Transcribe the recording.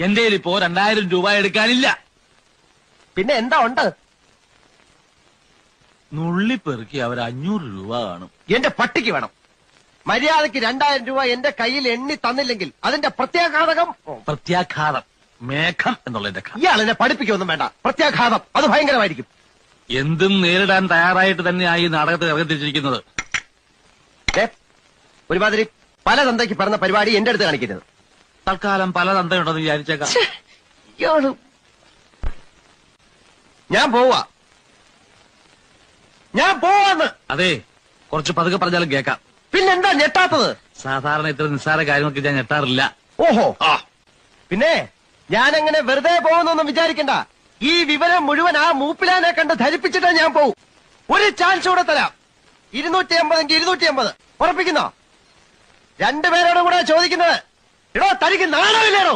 എന്റെ ഇപ്പോ 2000 രൂപ എടുക്കാനില്ല. പിന്നെ എന്താ ഉണ്ട്? നുള്ളിപ്പെറുക്കി അവർ 500 രൂപ കാണും. എന്റെ പട്ടിക്ക് വേണം. മര്യാദക്ക് 2000 രൂപ എന്റെ കയ്യിൽ എണ്ണി തന്നില്ലെങ്കിൽ അതിന്റെ പ്രത്യാഘാതം മേഘം എന്നുള്ളതിന്റെ ഇയാൾ എന്നെ പഠിപ്പിക്കൊന്നും വേണ്ട. പ്രത്യാഘാതം അത് ഭയങ്കരമായിരിക്കും. എന്തും നേരിടാൻ തയ്യാറായിട്ട് തന്നെയായി നാടകത്തിൽ ഇറങ്ങിത്തിരിച്ചിരിക്കുന്നത്. ഒരുമാതിരി പല തന്തയ്ക്ക് പറഞ്ഞ പരിപാടി എന്റെ അടുത്ത് കാണിക്കരുത്. തൽക്കാലം പല തന്തയുണ്ടെന്ന് വിചാരിച്ചേക്കാം. ഞാൻ പോവാന്ന്. അതെ, കുറച്ച് പതുക്കെ പറഞ്ഞാലും കേൾക്കാം. പിന്നെന്താ ഞെട്ടാത്തത്? സാധാരണ ഇത്ര നിസ്സാര കാര്യങ്ങൾക്ക് ഞാൻ ഞെട്ടാറില്ല. ഓഹോ, പിന്നെ ഞാനങ്ങനെ വെറുതെ പോകുന്നൊന്നും വിചാരിക്കണ്ട. ഈ വിവരം മുഴുവൻ ആ മൂപ്പിലാനെ കണ്ട് ധരിപ്പിച്ചിട്ടേ ഞാൻ പോവും. ഒരു ചാൻസ് കൂടെ തരാം. 250 250 ഉറപ്പിക്കുന്നോ? രണ്ടുപേരോടും കൂടെ ചോദിക്കുന്നത്. എടോ, തനിക്ക് നാണമില്ലേടോ?